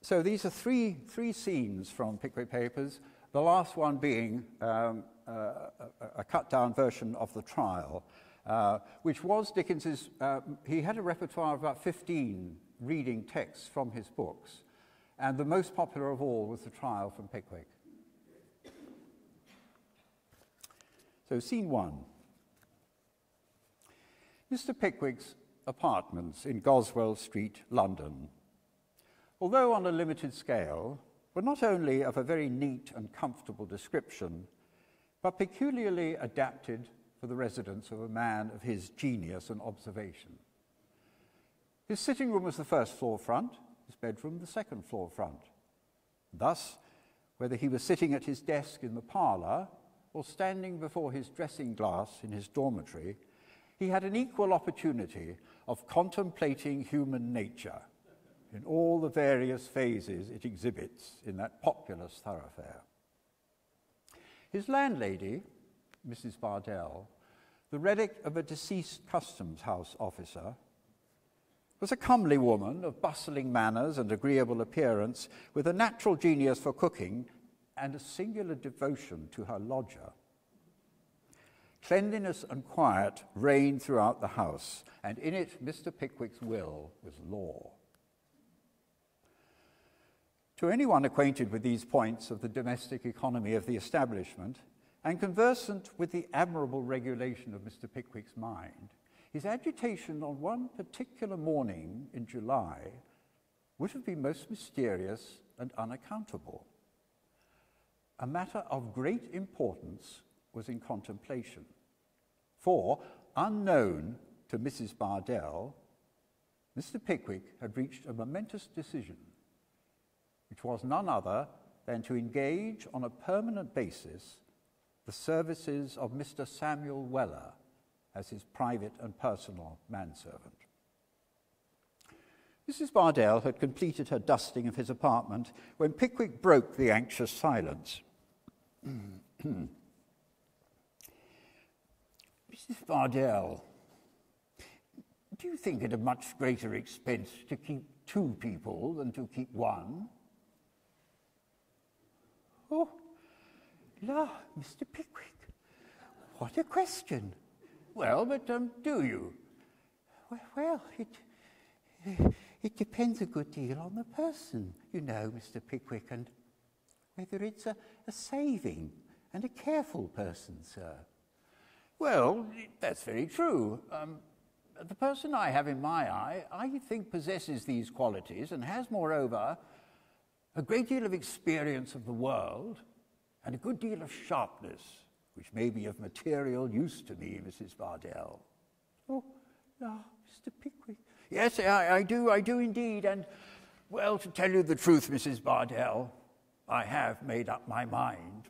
So these are three scenes from Pickwick Papers, the last one being a cut-down version of the trial, which was Dickens's. He had a repertoire of about 15 reading texts from his books, and the most popular of all was the trial from Pickwick. So scene 1. Mr. Pickwick's apartments in Goswell Street, London, although on a limited scale, were not only of a very neat and comfortable description, but peculiarly adapted for the residence of a man of his genius and observation. His sitting room was the first floor front, his bedroom the second floor front. Thus, whether he was sitting at his desk in the parlour or standing before his dressing glass in his dormitory, he had an equal opportunity of contemplating human nature in all the various phases it exhibits in that populous thoroughfare. His landlady, Mrs. Bardell, the relic of a deceased customs house officer, was a comely woman of bustling manners and agreeable appearance, with a natural genius for cooking and a singular devotion to her lodger. Cleanliness and quiet reigned throughout the house, and in it Mr. Pickwick's will was law. To anyone acquainted with these points of the domestic economy of the establishment, and conversant with the admirable regulation of Mr. Pickwick's mind, his agitation on one particular morning in July would have been most mysterious and unaccountable. A matter of great importance was in contemplation, for, unknown to Mrs. Bardell, Mr. Pickwick had reached a momentous decision, which was none other than to engage on a permanent basis the services of Mr. Samuel Weller as his private and personal manservant. Mrs. Bardell had completed her dusting of his apartment when Pickwick broke the anxious silence. Mrs. Bardell, do you think it a much greater expense to keep 2 people than to keep 1? Oh, la, Mr. Pickwick, what a question. Well, but do you? Well, it depends a good deal on the person, you know, Mr. Pickwick, and whether it's a saving and a careful person, sir. Well, that's very true. The person I have in my eye, I think, possesses these qualities and has, moreover, a great deal of experience of the world and a good deal of sharpness, which may be of material use to me, Mrs. Bardell. Oh, no, Mr. Pickwick. Yes, I do indeed, and, well, to tell you the truth, Mrs. Bardell, I have made up my mind.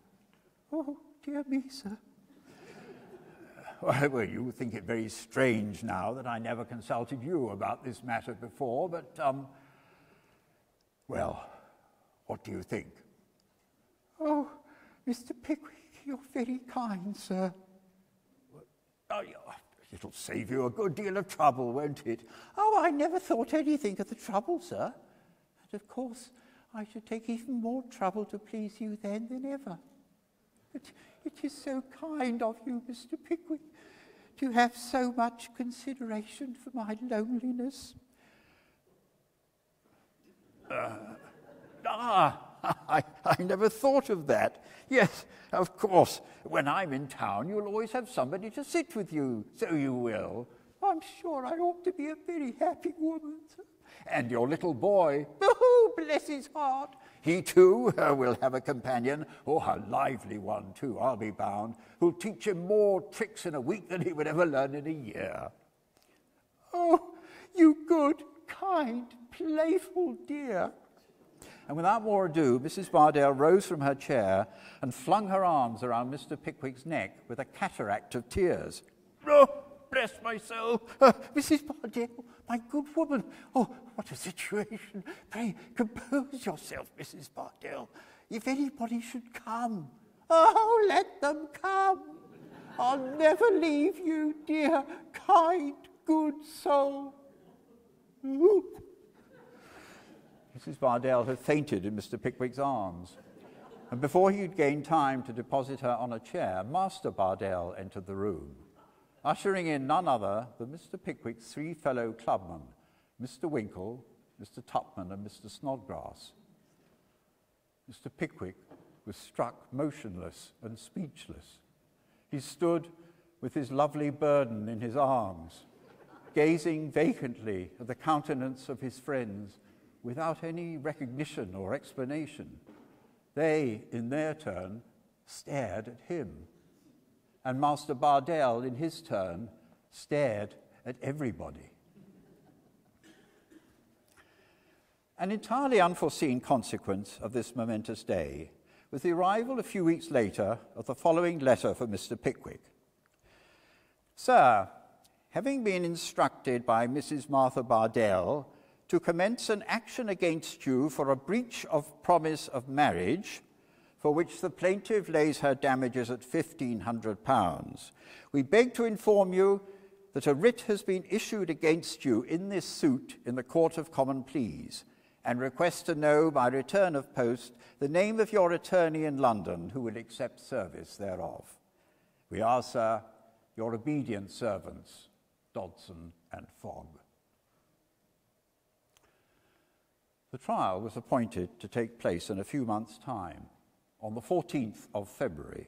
Oh, dear me, sir. Well, you think it very strange now that I never consulted you about this matter before, but, well, what do you think? Oh, Mr. Pickwick, you're very kind, sir. Oh, it'll save you a good deal of trouble, won't it? Oh, I never thought anything of the trouble, sir. And of course, I should take even more trouble to please you then than ever. But it is so kind of you, Mr. Pickwick, to have so much consideration for my loneliness. I never thought of that. Yes, of course, when I'm in town, you'll always have somebody to sit with you, so you will. I'm sure I ought to be a very happy woman, sir. And your little boy, oh, bless his heart, he too will have a companion, a lively one too, I'll be bound, who'll teach him more tricks in a week than he would ever learn in a year. Oh, you good, kind, playful dear. And without more ado, Mrs. Bardell rose from her chair and flung her arms around Mr. Pickwick's neck with a cataract of tears. Oh, bless my soul! Mrs. Bardell, my good woman! Oh, what a situation! Pray, compose yourself, Mrs. Bardell. If anybody should come, oh, let them come. I'll never leave you, dear, kind, good soul. Ooh. Mrs. Bardell had fainted in Mr. Pickwick's arms, and before he'd gained time to deposit her on a chair, Master Bardell entered the room, ushering in none other than Mr. Pickwick's three fellow clubmen, Mr. Winkle, Mr. Tupman, and Mr. Snodgrass. Mr. Pickwick was struck motionless and speechless. He stood with his lovely burden in his arms, gazing vacantly at the countenance of his friends without any recognition or explanation. They, in their turn, stared at him, and Master Bardell, in his turn, stared at everybody. An entirely unforeseen consequence of this momentous day was the arrival a few weeks later of the following letter for Mr. Pickwick. Sir, having been instructed by Mrs. Martha Bardell to commence an action against you for a breach of promise of marriage, for which the plaintiff lays her damages at £1,500, we beg to inform you that a writ has been issued against you in this suit in the Court of Common Pleas, and request to know by return of post the name of your attorney in London who will accept service thereof. We are, sir, your obedient servants, Dodson and Fogg. The trial was appointed to take place in a few months' time, on the 14th of February.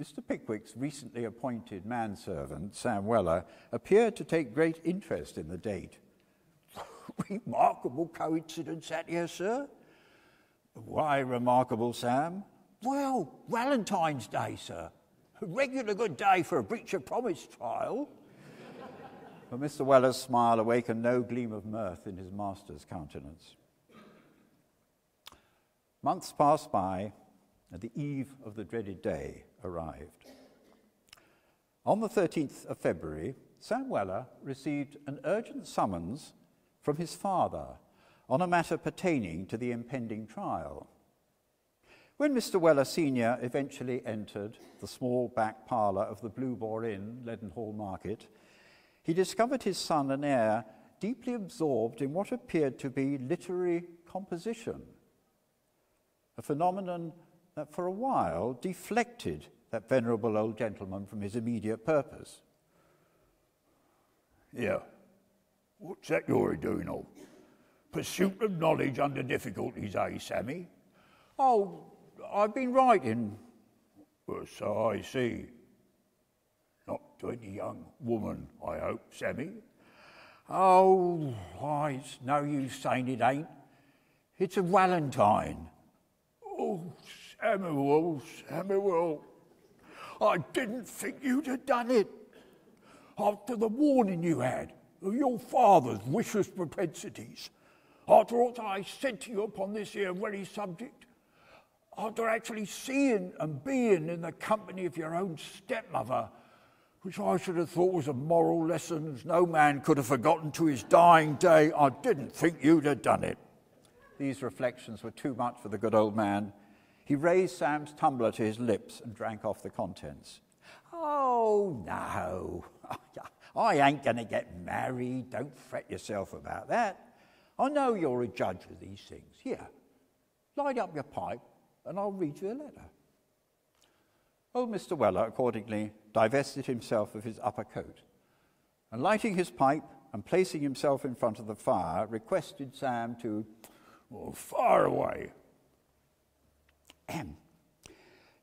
Mr. Pickwick's recently appointed manservant, Sam Weller, appeared to take great interest in the date. Remarkable coincidence that here, sir. Why remarkable, Sam? Well, Valentine's Day, sir. A regular good day for a breach of promise trial. But Mr. Weller's smile awakened no gleam of mirth in his master's countenance. Months passed by, and the eve of the dreaded day arrived. On the 13th of February, Sam Weller received an urgent summons from his father on a matter pertaining to the impending trial. When Mr. Weller Senior eventually entered the small back parlour of the Blue Boar Inn, Leadenhall Market, he discovered his son and heir deeply absorbed in what appeared to be literary composition, a phenomenon that for a while deflected that venerable old gentleman from his immediate purpose. Yeah, what's that you're doing of? Pursuit of knowledge under difficulties, eh, Sammy? Oh, I've been writing. Well, so I see. Not to any young woman, I hope, Sammy. Oh, it's no use saying it ain't. It's a Valentine. Oh, Samuel, Samuel, I didn't think you'd have done it. After the warning you had of your father's vicious propensities, after what I said to you upon this here very subject, after actually seeing and being in the company of your own stepmother, which I should have thought was a moral lesson as no man could have forgotten to his dying day, I didn't think you'd have done it. These reflections were too much for the good old man. He raised Sam's tumbler to his lips and drank off the contents. Oh, no, I ain't going to get married. Don't fret yourself about that. I know you're a judge of these things. Here, light up your pipe and I'll read you a letter. Old Mr. Weller accordingly divested himself of his upper coat, and lighting his pipe and placing himself in front of the fire, requested Sam to fire away.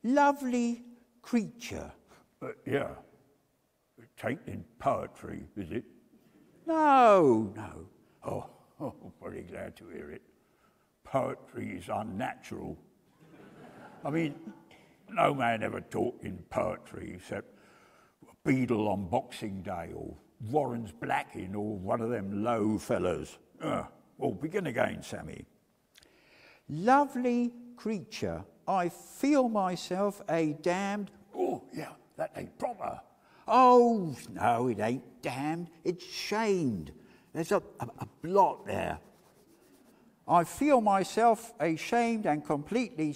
Lovely creature. Yeah. It ain't in poetry, is it? No. Oh, very glad to hear it. Poetry is unnatural. I mean, no man ever talked in poetry except Beadle on Boxing Day or Warren's Blacking or one of them low fellas. Well, begin again, Sammy. Lovely creature, I feel myself a damned... Oh, yeah, that ain't proper. Oh, no, it ain't damned, it's shamed. There's a blot there. I feel myself ashamed and completely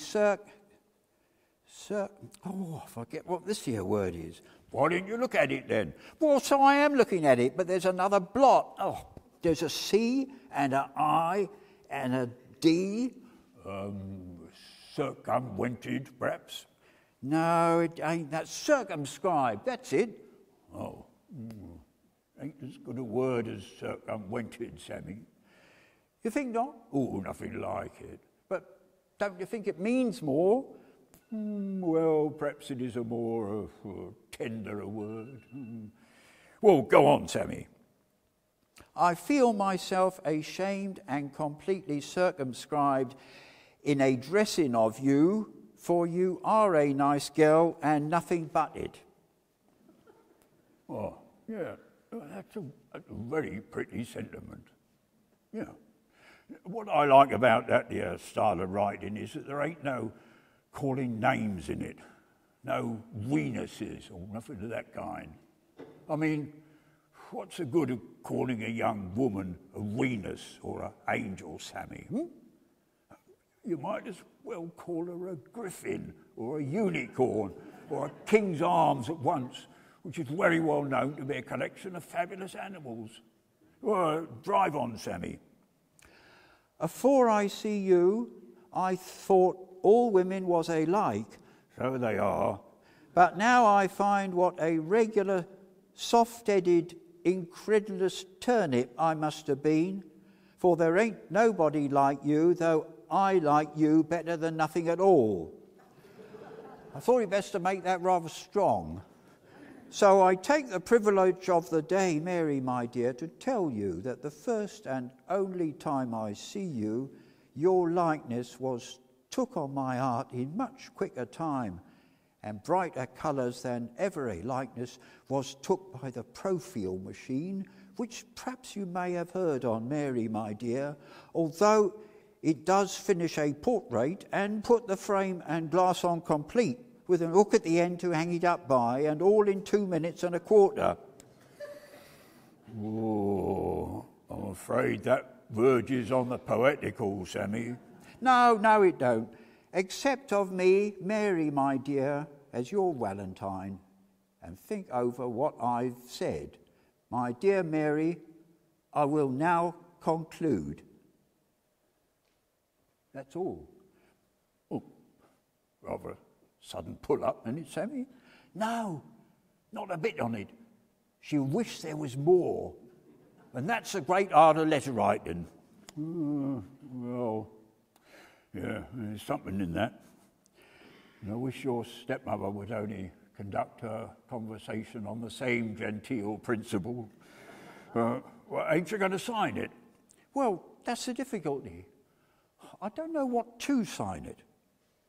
I forget what this here word is. Why didn't you look at it then? Well, so I am looking at it, but there's another blot. Oh, There's a C and an I and a D. Circumvented, perhaps? No, it ain't. That's circumscribed. That's it. Oh, ain't as good a word as circumvented, Sammy. You think not? Oh, nothing like it. But don't you think it means more? Well, perhaps it is a more tenderer word. Well, go on, Sammy. I feel myself ashamed and completely circumscribed in a dressing of you, for you are a nice girl and nothing but it. Oh, yeah, that's a very pretty sentiment. Yeah. What I like about that style of writing is that there ain't no calling names in it, no weenuses or nothing of that kind. I mean, what's the good of calling a young woman a weenus or an angel, Sammy? You might as well call her a griffin or a unicorn or a king's arms at once, which is very well known to be a collection of fabulous animals. Well, drive on, Sammy. Afore I see you, I thought all women was alike. So they are. But now I find what a regular soft-headed, incredulous turnip I must have been, for there ain't nobody like you, though I like you better than nothing at all. I thought it best to make that rather strong. So I take the privilege of the day, Mary, my dear, to tell you that the first and only time I see you, your likeness was took on my heart in much quicker time, and brighter colours than ever a likeness was took by the profile machine, which perhaps you may have heard on, Mary, my dear, although it does finish a portrait and put the frame and glass on complete, with an hook at the end to hang it up by, and all in 2 minutes and a quarter. Oh, I'm afraid that verges on the poetical, Sammy. No, it don't. Except of me, Mary, my dear, as your Valentine, and think over what I've said. My dear Mary, I will now conclude. That's all. Oh, rather a sudden pull-up, isn't it, Sammy? No, not a bit on it. She wished there was more. And that's the great art of letter writing. Well, yeah, there's something in that. And I wish your stepmother would only conduct her conversation on the same genteel principle. Well, ain't you going to sign it? Well, that's the difficulty. I don't know what to sign it.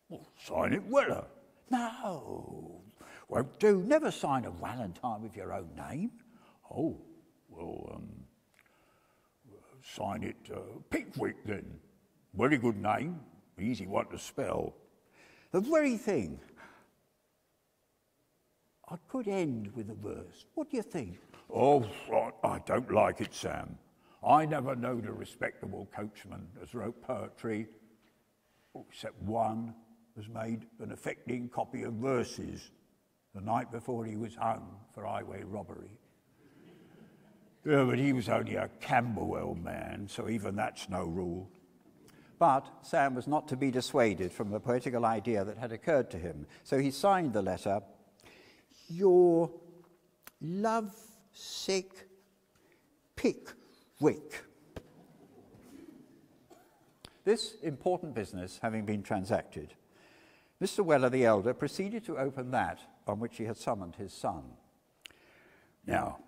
Well, sign it Weller. No, won't do. Never sign a Valentine with your own name. Oh, well, sign it Pickwick then. Very good name, easy one to spell. The very thing. I could end with a verse. What do you think? Oh, I don't like it, Sam. I never knowed a respectable coachman as wrote poetry, except one has made an affecting copy of verses the night before he was hung for highway robbery. Yeah, but he was only a Camberwell man, so even that's no rule. But Sam was not to be dissuaded from the poetical idea that had occurred to him. So he signed the letter, Your love-sick Pickwick. This important business having been transacted, Mr. Weller the elder proceeded to open that on which he had summoned his son. Now,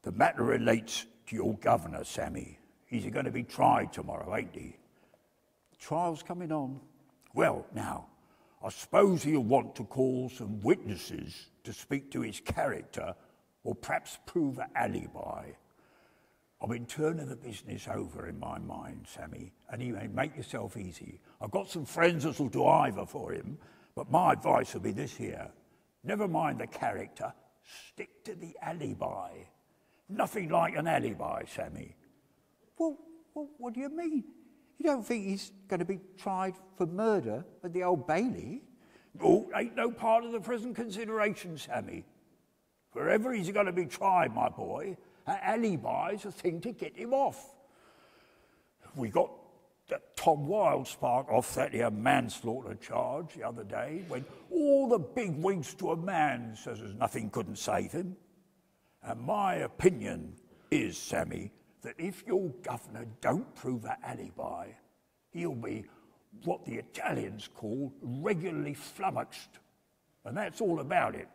the matter relates to your governor, Sammy. He's going to be tried tomorrow, ain't he? Trial's coming on. Well, now, I suppose he'll want to call some witnesses to speak to his character or perhaps prove an alibi. I've been turning the business over in my mind, Sammy, and you may make yourself easy. I've got some friends that'll do either for him, but my advice will be this here. Never mind the character, stick to the alibi. Nothing like an alibi, Sammy. Well, what do you mean? You don't think he's going to be tried for murder at the Old Bailey? Oh, ain't no part of the present consideration, Sammy. Wherever he's going to be tried, my boy, An alibi's a thing to get him off. We got that Tom Wildspark off that here manslaughter charge the other day when all the big wigs to a man says as nothing couldn't save him. And my opinion is, Sammy, that if your governor don't prove that alibi, he'll be what the Italians call regularly flummoxed. And that's all about it.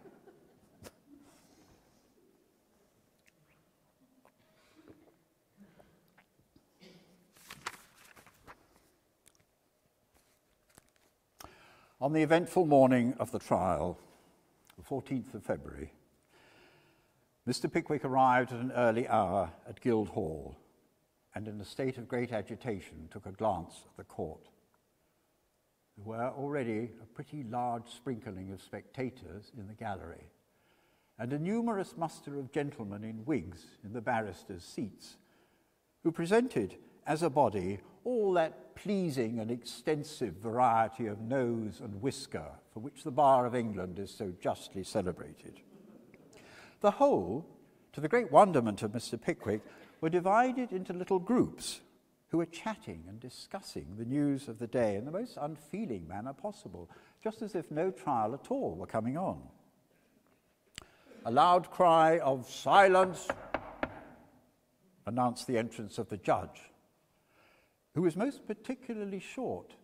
On the eventful morning of the trial, the 14th of February, Mr. Pickwick arrived at an early hour at Guildhall and in a state of great agitation took a glance at the court. There were already a pretty large sprinkling of spectators in the gallery and a numerous muster of gentlemen in wigs in the barristers' seats, who presented, as a body, all that pleasing and extensive variety of nose and whisker for which the Bar of England is so justly celebrated. The whole, to the great wonderment of Mr. Pickwick, were divided into little groups who were chatting and discussing the news of the day in the most unfeeling manner possible, just as if no trial at all were coming on. A loud cry of "Silence!" announced the entrance of the judge, who was most particularly short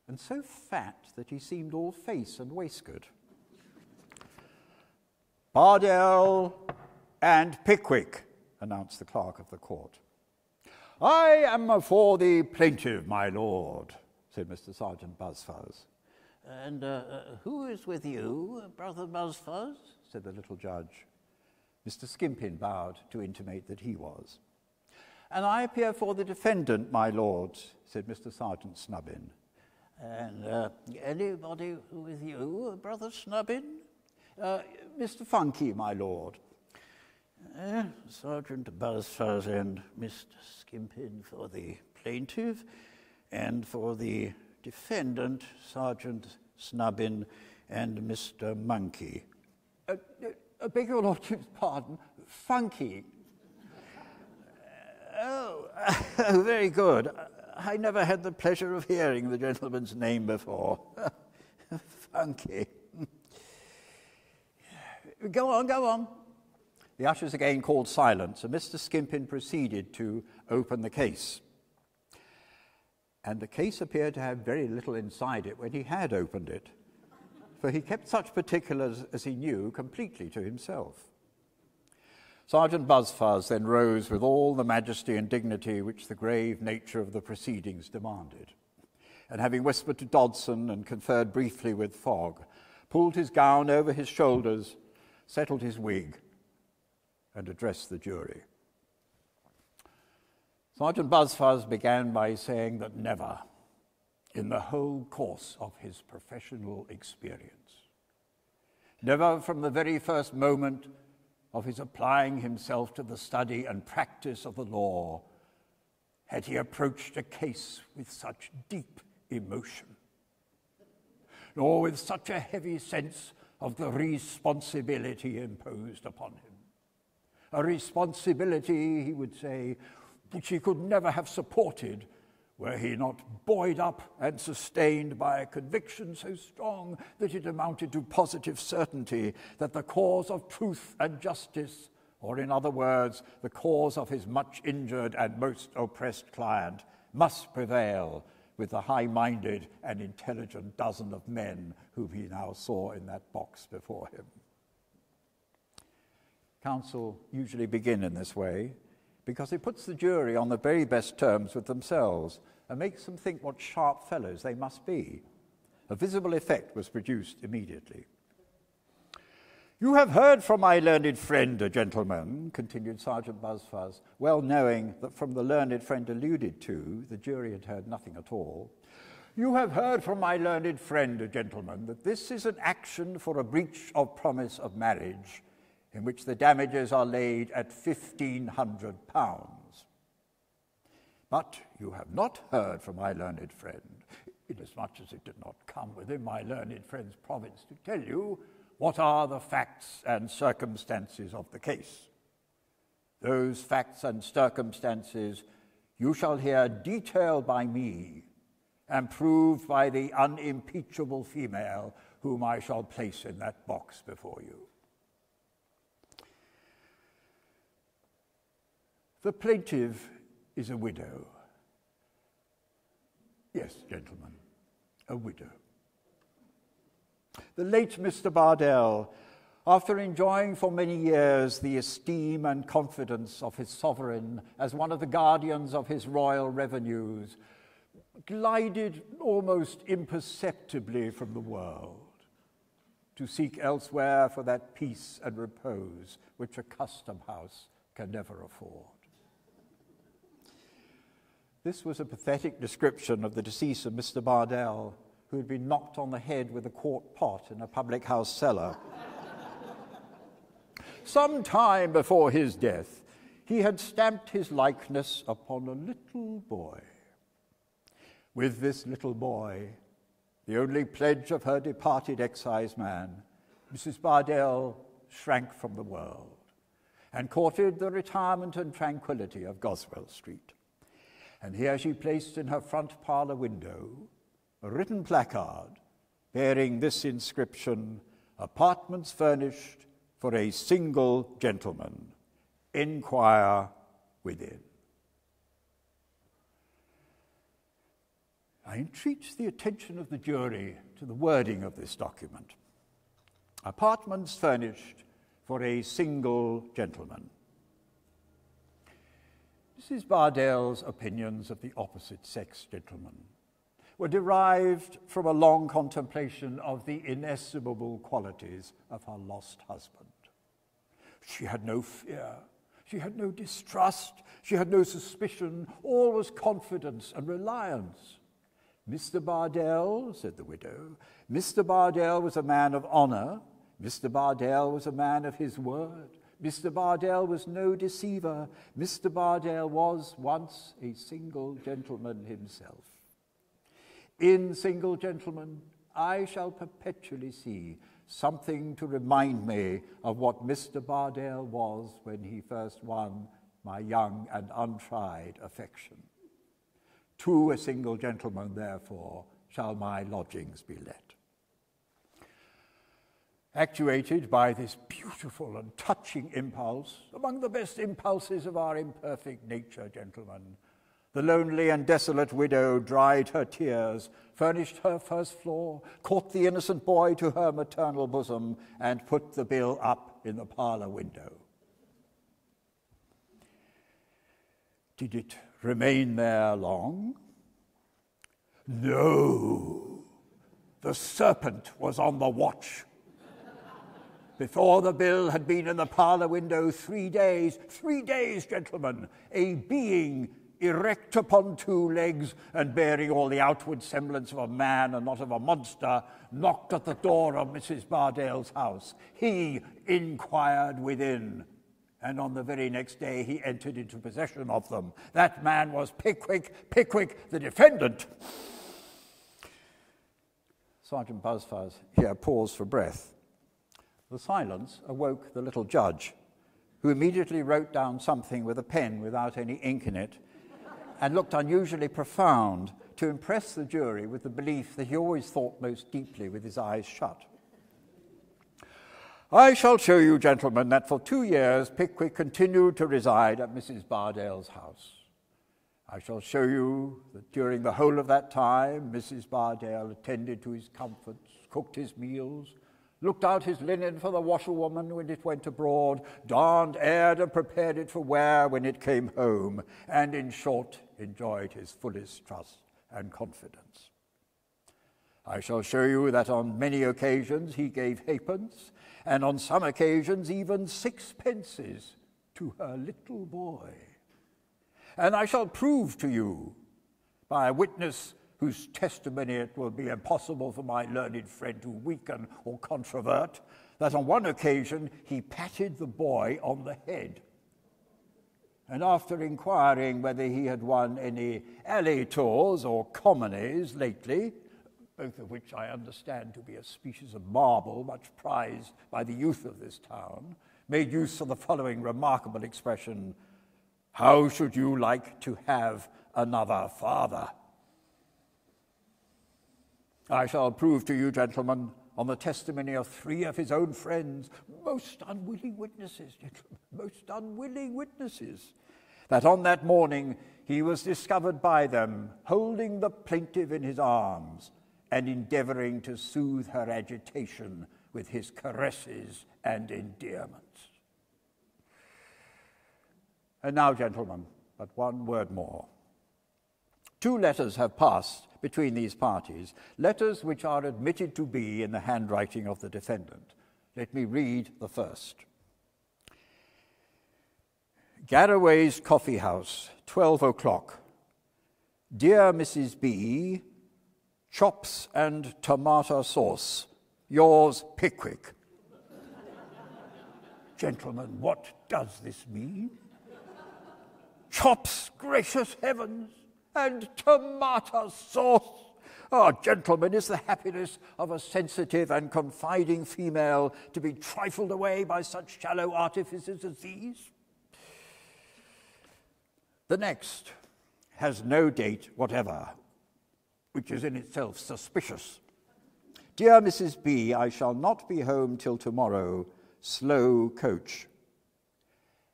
and so fat that he seemed all face and waistcoat. "Bardell and Pickwick," announced the clerk of the court. "I am for the plaintiff, my lord," said Mr. Sergeant Buzzfuzz. "And who is with you, Brother Buzzfuzz?" said the little judge. Mr. Skimpin bowed to intimate that he was. "And I appear for the defendant, my lords," said Mr. Sergeant Snubbin. "And anybody with you, Brother Snubbin?" "Mr. Funky, my lord." Sergeant Buzzfuzz and Mr. Skimpin for the plaintiff, and for the defendant, Sergeant Snubbin and Mr. Monkey. Beg your lordship's pardon, Funky. Oh, very good. I never had the pleasure of hearing the gentleman's name before. Funky. Go on, go on. The ushers again called silence, and Mr. Skimpin proceeded to open the case. And the case appeared to have very little inside it when he had opened it, for he kept such particulars as he knew completely to himself. Sergeant Buzzfuzz then rose with all the majesty and dignity which the grave nature of the proceedings demanded, and having whispered to Dodson and conferred briefly with Fogg, pulled his gown over his shoulders, settled his wig, and addressed the jury. Sergeant Buzzfuzz began by saying that never, in the whole course of his professional experience, never from the very first moment of his applying himself to the study and practice of the law, had he approached a case with such deep emotion, nor with such a heavy sense of the responsibility imposed upon him. A responsibility, he would say, which he could never have supported were he not buoyed up and sustained by a conviction so strong that it amounted to positive certainty that the cause of truth and justice, or in other words, the cause of his much injured and most oppressed client, must prevail with the high-minded and intelligent dozen of men whom he now saw in that box before him. Counsel usually begin in this way, because it puts the jury on the very best terms with themselves and makes them think what sharp fellows they must be. A visible effect was produced immediately. "You have heard from my learned friend, gentlemen," continued Sergeant Buzzfuzz, well knowing that from the learned friend alluded to, the jury had heard nothing at all. "You have heard from my learned friend, gentlemen, that this is an action for a breach of promise of marriage, in which the damages are laid at £1,500. But you have not heard from my learned friend, inasmuch as it did not come within my learned friend's province to tell you what are the facts and circumstances of the case. Those facts and circumstances you shall hear detailed by me and proved by the unimpeachable female whom I shall place in that box before you. The plaintiff is a widow. Yes, gentlemen, a widow. The late Mr. Bardell, after enjoying for many years the esteem and confidence of his sovereign as one of the guardians of his royal revenues, glided almost imperceptibly from the world to seek elsewhere for that peace and repose which a custom house can never afford. This was a pathetic description of the decease of Mr. Bardell, who had been knocked on the head with a quart pot in a public house cellar. Some time before his death, he had stamped his likeness upon a little boy. With this little boy, the only pledge of her departed exciseman, Mrs. Bardell shrank from the world and courted the retirement and tranquillity of Goswell Street. And here she placed in her front parlour window a written placard bearing this inscription, "Apartments furnished for a single gentleman. Inquire within." I entreat the attention of the jury to the wording of this document. Apartments furnished for a single gentleman. Mrs. Bardell's opinions of the opposite sex gentleman were derived from a long contemplation of the inestimable qualities of her lost husband. She had no fear, she had no distrust, she had no suspicion, all was confidence and reliance. Mr. Bardell, said the widow, Mr. Bardell was a man of honour, Mr. Bardell was a man of his word, Mr. Bardell was no deceiver, Mr. Bardell was once a single gentleman himself. In single gentlemen, I shall perpetually see something to remind me of what Mr. Bardell was when he first won my young and untried affection. To a single gentleman, therefore, shall my lodgings be let. Actuated by this beautiful and touching impulse, among the best impulses of our imperfect nature, gentlemen, the lonely and desolate widow dried her tears, furnished her first floor, caught the innocent boy to her maternal bosom, and put the bill up in the parlour window. Did it remain there long? No. The serpent was on the watch. Before the bill had been in the parlour window 3 days, 3 days, gentlemen, a being erect upon 2 legs and bearing all the outward semblance of a man and not of a monster, knocked at the door of Mrs. Bardell's house. He inquired within, and on the very next day he entered into possession of them. That man was Pickwick, the defendant. Sergeant Buzzfuzz here paused for breath. The silence awoke the little judge, who immediately wrote down something with a pen without any ink in it, and looked unusually profound to impress the jury with the belief that he always thought most deeply with his eyes shut. I shall show you, gentlemen, that for 2 years Pickwick continued to reside at Mrs. Bardell's house. I shall show you that during the whole of that time Mrs. Bardell attended to his comforts, cooked his meals, looked out his linen for the washerwoman when it went abroad, darned, aired, and prepared it for wear when it came home, and in short, enjoyed his fullest trust and confidence. I shall show you that on many occasions he gave halfpence, and on some occasions even 6 pences to her little boy. And I shall prove to you, by a witness whose testimony it will be impossible for my learned friend to weaken or controvert, that on one occasion he patted the boy on the head. And after inquiring whether he had won any alley tours or commoneys lately, both of which I understand to be a species of marble much prized by the youth of this town, made use of the following remarkable expression: "How should you like to have another father?" I shall prove to you, gentlemen, on the testimony of 3 of his own friends, most unwilling witnesses, gentlemen, most unwilling witnesses, that on that morning he was discovered by them holding the plaintiff in his arms and endeavouring to soothe her agitation with his caresses and endearments. And now, gentlemen, but one word more. 2 letters have passed between these parties, letters which are admitted to be in the handwriting of the defendant. Let me read the first. Garraway's Coffee House, 12 o'clock. Dear Mrs. B, chops and tomato sauce. Yours, Pickwick. Gentlemen, what does this mean? Chops, gracious heavens, and tomato sauce. Oh, gentlemen, is the happiness of a sensitive and confiding female to be trifled away by such shallow artifices as these? The next has no date whatever, which is in itself suspicious. Dear Mrs. B, I shall not be home till tomorrow. Slow coach.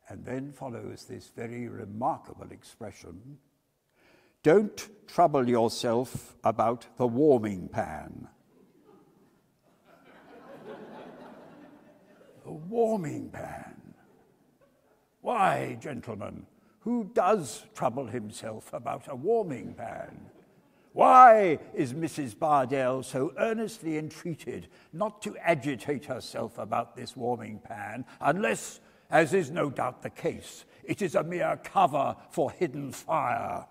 And then follows this very remarkable expression: don't trouble yourself about the warming pan. The warming pan. Why, gentlemen, who does trouble himself about a warming pan? Why is Mrs. Bardell so earnestly entreated not to agitate herself about this warming pan, unless, as is no doubt the case, it is a mere cover for hidden fire?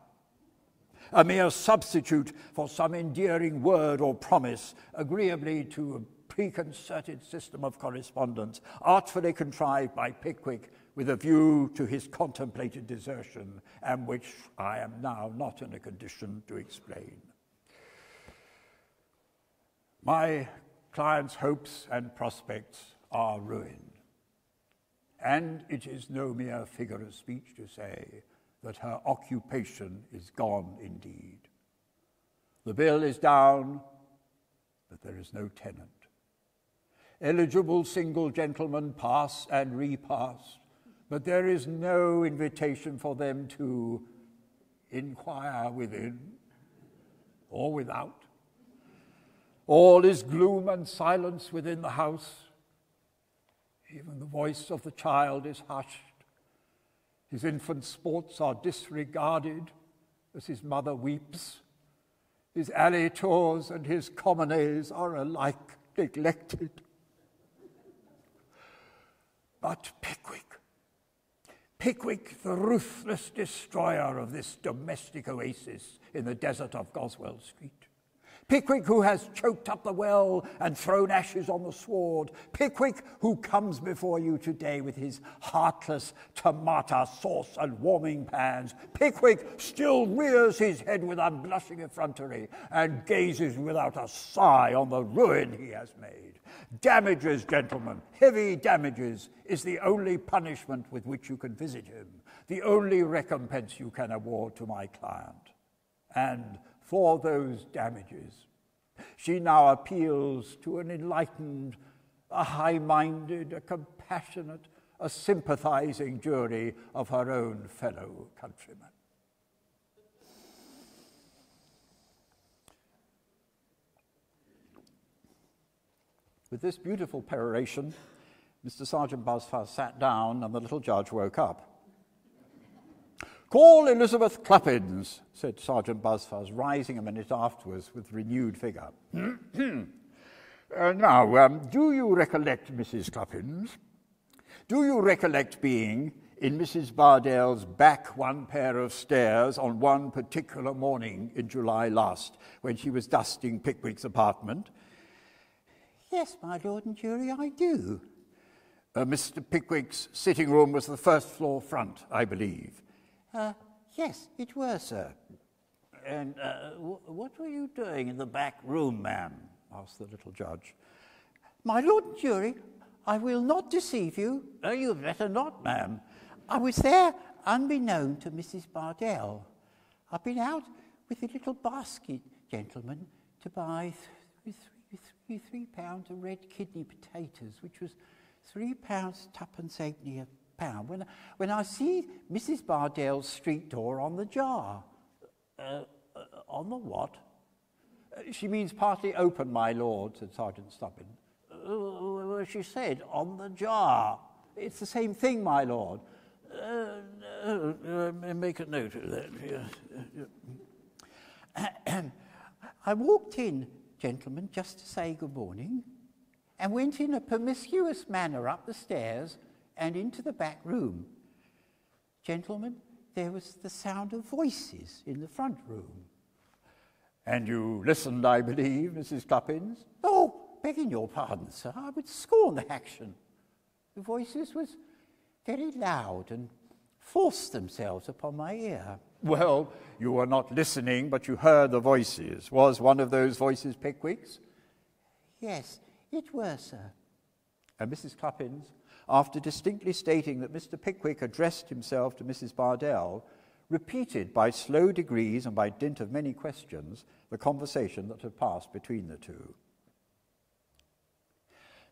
A mere substitute for some endearing word or promise, agreeably to a preconcerted system of correspondence, artfully contrived by Pickwick with a view to his contemplated desertion, and which I am now not in a condition to explain. My client's hopes and prospects are ruined, and it is no mere figure of speech to say that her occupation is gone indeed. The bill is down, but there is no tenant. Eligible single gentlemen pass and repass, but there is no invitation for them to inquire within or without. All is gloom and silence within the house. Even the voice of the child is hushed. His infant sports are disregarded as his mother weeps. His alley tours and his promenades are alike neglected. But Pickwick, the ruthless destroyer of this domestic oasis in the desert of Goswell Street. Pickwick, who has choked up the well and thrown ashes on the sward. Pickwick, who comes before you today with his heartless tomato sauce and warming pans. Pickwick still rears his head with unblushing effrontery and gazes without a sigh on the ruin he has made. Damages, gentlemen, heavy damages, is the only punishment with which you can visit him, the only recompense you can award to my client. And for those damages, she now appeals to an enlightened, a high-minded, a compassionate, a sympathizing jury of her own fellow countrymen. With this beautiful peroration, Mr. Sergeant Buzfuz sat down and the little judge woke up. "Call Elizabeth Cluppins," said Sergeant Buzfuz, rising a minute afterwards with renewed vigour. Now, do you recollect, Mrs. Cluppins? Do you recollect being in Mrs. Bardell's back one pair of stairs on one particular morning in July last, when she was dusting Pickwick's apartment? "Yes, my lord and jury, I do." Mr. Pickwick's sitting room was the first floor front, I believe. "Yes, it were, sir." "And what were you doing in the back room, ma'am?" asked the little judge. "My lord and jury, I will not deceive you. Oh, you had better not, ma'am. I was there unbeknown to Mrs. Bardell. I've been out with a little basket, gentlemen, to buy £3 of red kidney potatoes, which was £3 twopence halfpenny a pound. When I see Mrs. Bardell's street door on the jar. On the what? She means partly open, my lord, said Sergeant Snubbin. She said, on the jar. It's the same thing, my lord. Make a note of that. I walked in, gentlemen, just to say good morning, and went in a promiscuous manner up the stairs and into the back room. Gentlemen, there was the sound of voices in the front room. And you listened, I believe, Mrs. Cluppins? Oh, begging your pardon, sir, I would scorn the action. The voices was very loud and forced themselves upon my ear. Well, you were not listening, but you heard the voices. Was one of those voices Pickwick's? Yes, it were, sir. And Mrs. Cluppins, after distinctly stating that Mr. Pickwick addressed himself to Mrs. Bardell, repeated by slow degrees and by dint of many questions the conversation that had passed between the two.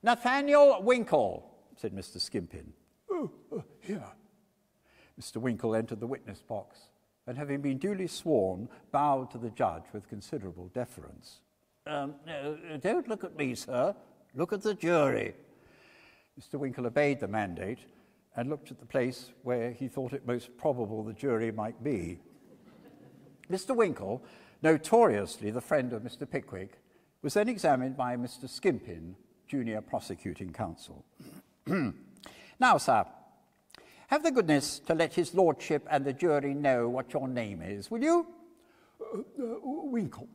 Nathaniel Winkle, said Mr. Skimpin. Here. Mr. Winkle entered the witness box and, having been duly sworn, bowed to the judge with considerable deference. No, don't look at me, sir. Look at the jury. Mr. Winkle obeyed the mandate and looked at the place where he thought it most probable the jury might be. Mr. Winkle, notoriously the friend of Mr. Pickwick, was then examined by Mr. Skimpin, junior prosecuting counsel. Now, sir, have the goodness to let his lordship and the jury know what your name is, will you? Winkle.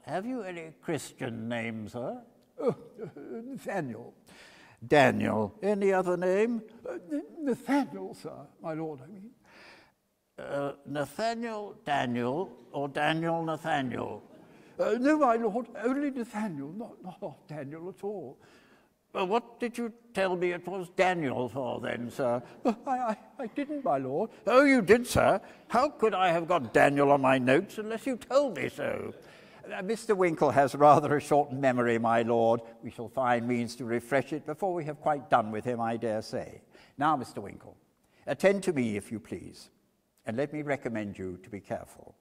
Have you any Christian name, sir? Nathaniel. Daniel. Any other name? Nathaniel, sir, my lord, I mean. Nathaniel Daniel or Daniel Nathaniel? No, my lord, only Nathaniel, not Daniel at all. What did you tell me it was Daniel for then, sir? I didn't, my lord. Oh, you did, sir? How could I have got Daniel on my notes unless you told me so? Mr. Winkle has rather a short memory, my lord. We shall find means to refresh it before we have quite done with him, I dare say. Now, Mr. Winkle, attend to me, if you please, and let me recommend you to be careful.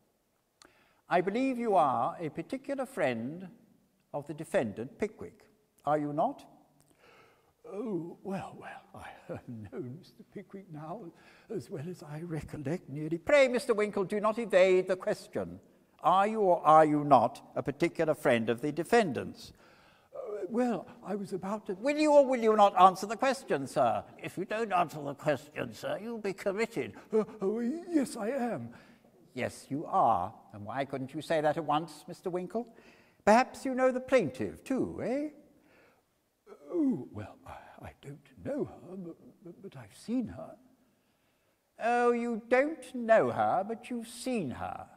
I believe you are a particular friend of the defendant, Pickwick. Are you not? Oh, well, I have known Mr. Pickwick now as well as I recollect nearly. Pray, Mr. Winkle, do not evade the question. Are you or are you not a particular friend of the defendant's? Well, I was about to... Will you or will you not answer the question, sir? If you don't answer the question, sir, you'll be committed. Yes, I am. Yes, you are. And why couldn't you say that at once, Mr. Winkle? Perhaps you know the plaintiff, too, eh? Oh, well, I don't know her, but I've seen her. Oh, you don't know her, but you've seen her.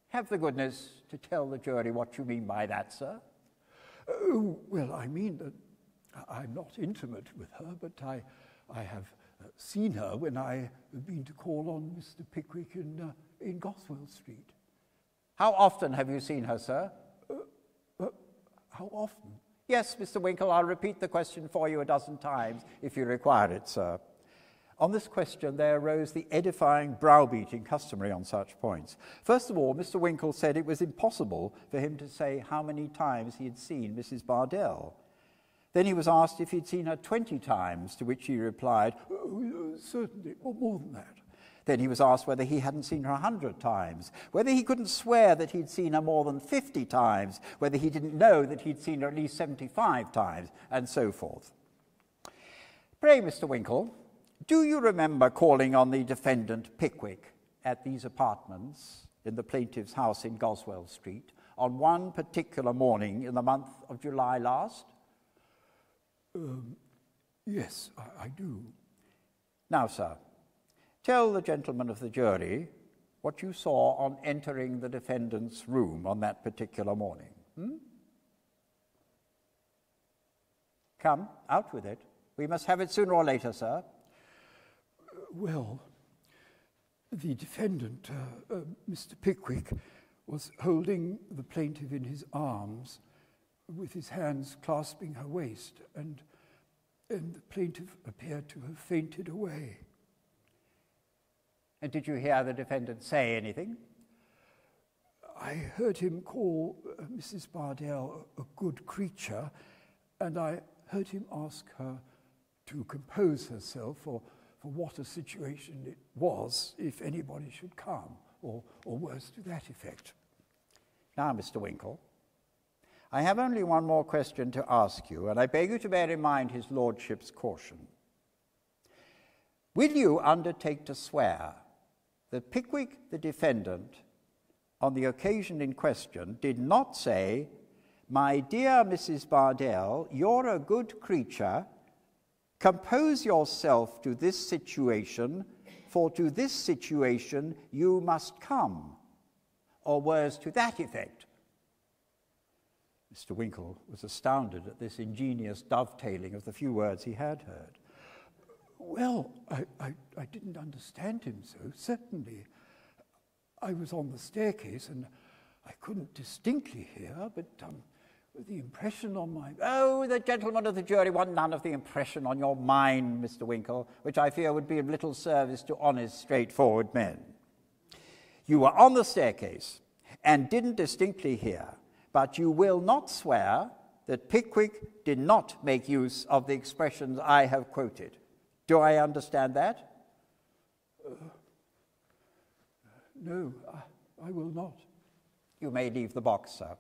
Have the goodness to tell the jury what you mean by that, sir. Oh, well, I mean that I'm not intimate with her, but I have seen her when I have been to call on Mr. Pickwick in Goswell Street. How often have you seen her, sir? How often? Yes, Mr. Winkle, I'll repeat the question for you a dozen times if you require it, sir. On this question, there arose the edifying browbeating customary on such points. First of all, Mr. Winkle said it was impossible for him to say how many times he had seen Mrs. Bardell. Then he was asked if he'd seen her 20 times, to which he replied, Certainly, or more than that. Then he was asked whether he hadn't seen her 100 times, whether he couldn't swear that he'd seen her more than 50 times, whether he didn't know that he'd seen her at least 75 times, and so forth. Pray, Mr. Winkle, do you remember calling on the defendant Pickwick at these apartments in the plaintiff's house in Goswell Street on one particular morning in the month of July last? Yes, I do. Now, sir, tell the gentlemen of the jury what you saw on entering the defendant's room on that particular morning. Come, out with it. We must have it sooner or later, sir. Well, the defendant, Mr. Pickwick, was holding the plaintiff in his arms with his hands clasping her waist, and the plaintiff appeared to have fainted away. And did you hear the defendant say anything? I heard him call Mrs. Bardell a good creature, and I heard him ask her to compose herself for what a situation it was if anybody should come, or words to that effect. Now, Mr. Winkle, I have only one more question to ask you, and I beg you to bear in mind his lordship's caution. Will you undertake to swear that Pickwick, the defendant, on the occasion in question, did not say, "My dear Mrs. Bardell, you're a good creature. Compose yourself to this situation, for to this situation you must come," or words to that effect? Mr. Winkle was astounded at this ingenious dovetailing of the few words he had heard. Well, I didn't understand him so, certainly. I was on the staircase and I couldn't distinctly hear, but the impression on my... Oh, the gentlemen of the jury want none of the impression on your mind, Mr. Winkle, which I fear would be of little service to honest, straightforward men. You were on the staircase and didn't distinctly hear, but you will not swear that Pickwick did not make use of the expressions I have quoted. Do I understand that? No, I will not. You may leave the box, sir.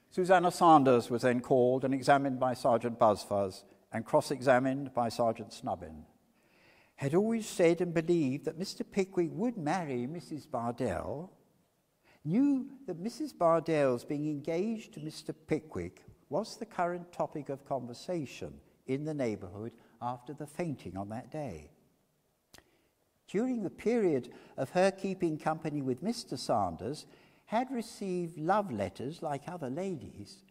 Susanna Sanders was then called and examined by Sergeant Buzzfuzz and cross-examined by Sergeant Snubbin. Had always said and believed that Mr. Pickwick would marry Mrs. Bardell, knew that Mrs. Bardell's being engaged to Mr. Pickwick was the current topic of conversation in the neighbourhood after the fainting on that day. During the period of her keeping company with Mr. Sanders, had received love letters like other ladies.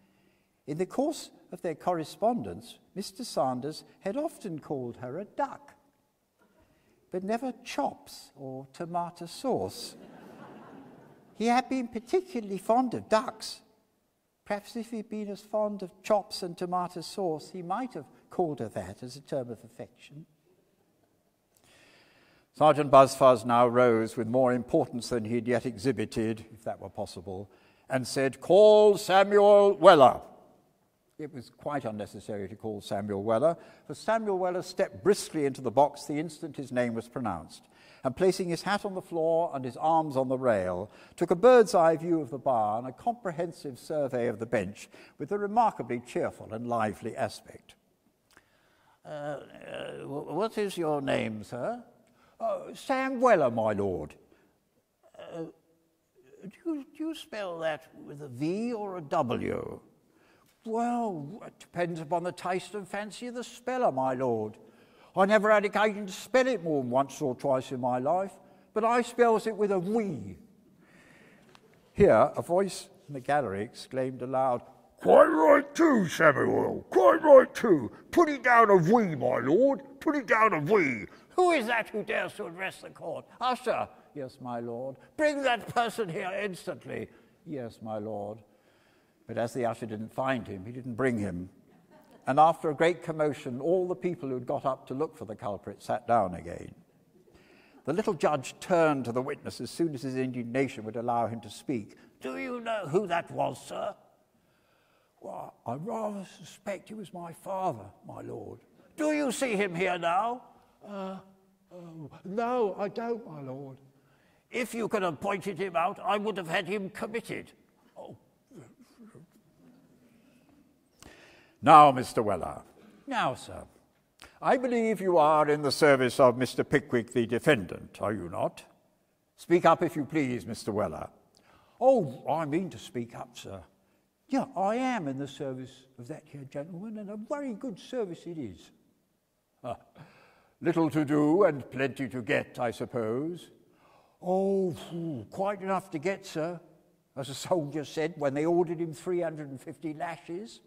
In the course of their correspondence, Mr. Sanders had often called her a duck, but never chops or tomato sauce. He had been particularly fond of ducks. Perhaps if he'd been as fond of chops and tomato sauce, he might have called her that as a term of affection. Sergeant Buzzfuzz now rose with more importance than he had yet exhibited, if that were possible, and said, "Call Samuel Weller." It was quite unnecessary to call Samuel Weller, for Samuel Weller stepped briskly into the box the instant his name was pronounced, and placing his hat on the floor and his arms on the rail, took a bird's-eye view of the bar and a comprehensive survey of the bench with a remarkably cheerful and lively aspect. What is your name, sir? Sam Weller, my lord. Do you spell that with a V or a W? Well, it depends upon the taste and fancy of the speller, my lord. I never had occasion to spell it more than once or twice in my life, but I spells it with a V. Here, a voice in the gallery exclaimed aloud, "Quite right too, Samuel, quite right too. Put it down a V, my lord, put it down a V. Who is that who dares to address the court? Usher." "Yes, my lord." "Bring that person here instantly." "Yes, my lord." But as the usher didn't find him, he didn't bring him. And after a great commotion, all the people who'd got up to look for the culprit sat down again. The little judge turned to the witness as soon as his indignation would allow him to speak. "Do you know who that was, sir?" "Well, I rather suspect it was my father, my lord." "Do you see him here now?" No, I don't, my lord." "If you could have pointed him out, I would have had him committed." Oh. Now, Mr. Weller. Now, sir. I believe you are in the service of Mr. Pickwick, the defendant, are you not? Speak up, if you please, Mr. Weller. Oh, I mean to speak up, sir. Yeah, I am in the service of that here gentleman, and a very good service it is. Little to do and plenty to get, I suppose. Oh, quite enough to get, sir, as a soldier said when they ordered him 350 lashes.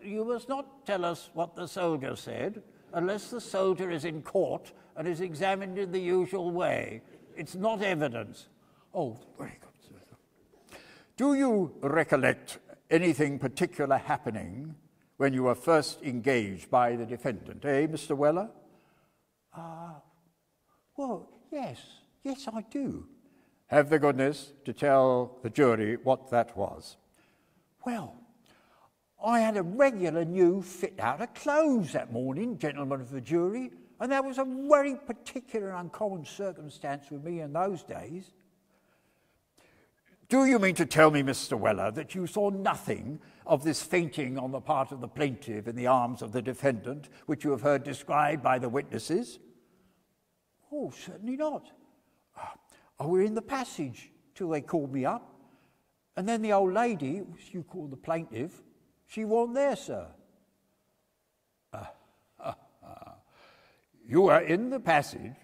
You must not tell us what the soldier said, unless the soldier is in court and is examined in the usual way. It's not evidence. Oh, very good, sir. Do you recollect anything particular happening when you were first engaged by the defendant, Mr. Weller? Well, yes, I do. Have the goodness to tell the jury what that was. Well, I had a regular new fit out of clothes that morning, gentlemen of the jury, and that was a very particular and uncommon circumstance with me in those days. Do you mean to tell me, Mr. Weller, that you saw nothing of this fainting on the part of the plaintiff in the arms of the defendant, which you have heard described by the witnesses? Oh, certainly not. I were in the passage till they called me up, and then the old lady, which you call the plaintiff, she wasn't there, sir. You were in the passage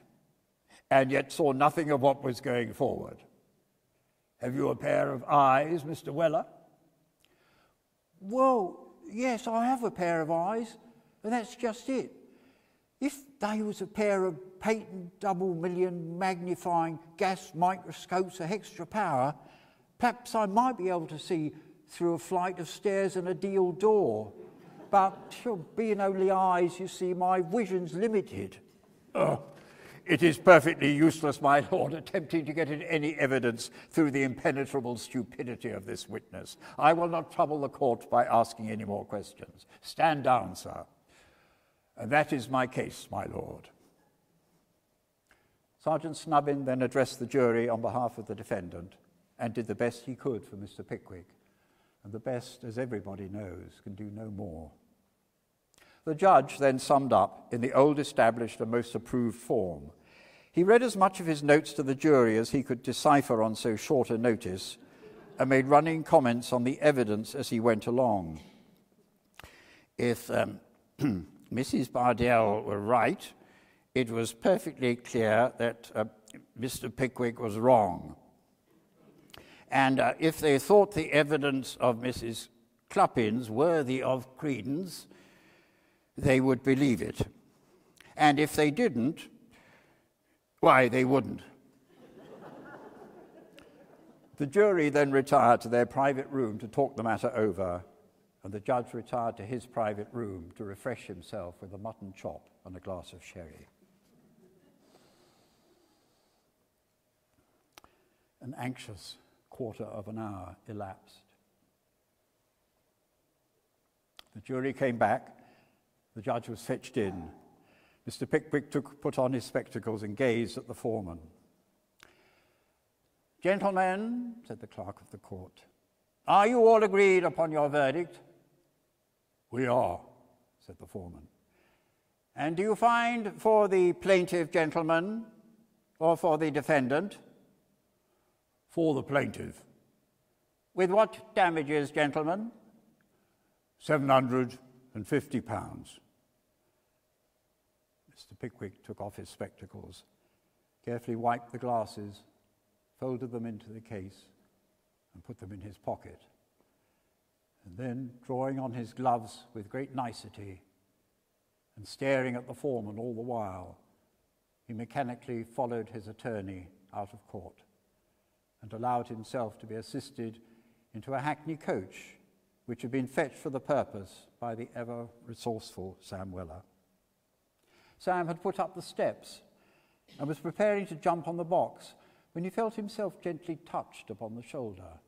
and yet saw nothing of what was going forward. Have you a pair of eyes, Mr. Weller? Well, yes, I have a pair of eyes, and that's just it. If they was a pair of patent double-million magnifying gas microscopes of extra power, perhaps I might be able to see through a flight of stairs and a deal door. But being only eyes, you see, my vision's limited. It is perfectly useless, my lord, attempting to get at any evidence through the impenetrable stupidity of this witness. I will not trouble the court by asking any more questions. Stand down, sir. And that is my case, my lord. Sergeant Snubbin then addressed the jury on behalf of the defendant and did the best he could for Mr. Pickwick. And the best, as everybody knows, can do no more. The judge then summed up in the old established and most approved form. He read as much of his notes to the jury as he could decipher on so short a notice and made running comments on the evidence as he went along. If Mrs. Bardell were right, it was perfectly clear that Mr. Pickwick was wrong. And if they thought the evidence of Mrs. Cluppins worthy of credence, they would believe it. And if they didn't, why, they wouldn't. The jury then retired to their private room to talk the matter over, and the judge retired to his private room to refresh himself with a mutton chop and a glass of sherry. An anxious quarter of an hour elapsed. The jury came back. The judge was fetched in. Mr. Pickwick put on his spectacles and gazed at the foreman. "Gentlemen," said the clerk of the court, "are you all agreed upon your verdict?" "We are," said the foreman. "And do you find for the plaintiff, gentlemen, or for the defendant?" "For the plaintiff." "With what damages, gentlemen?" £750. Mr. Pickwick took off his spectacles, carefully wiped the glasses, folded them into the case, and put them in his pocket. And then, drawing on his gloves with great nicety and staring at the foreman all the while, he mechanically followed his attorney out of court and allowed himself to be assisted into a hackney coach which had been fetched for the purpose by the ever-resourceful Sam Weller. Sam had put up the steps and was preparing to jump on the box when he felt himself gently touched upon the shoulder,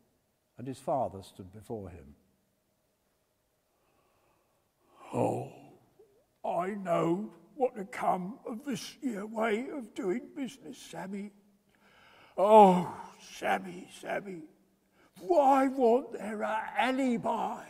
and his father stood before him. "Oh, I know what to come of this here way of doing business, Sammy. Oh, Sammy, why wasn't there a alibi?"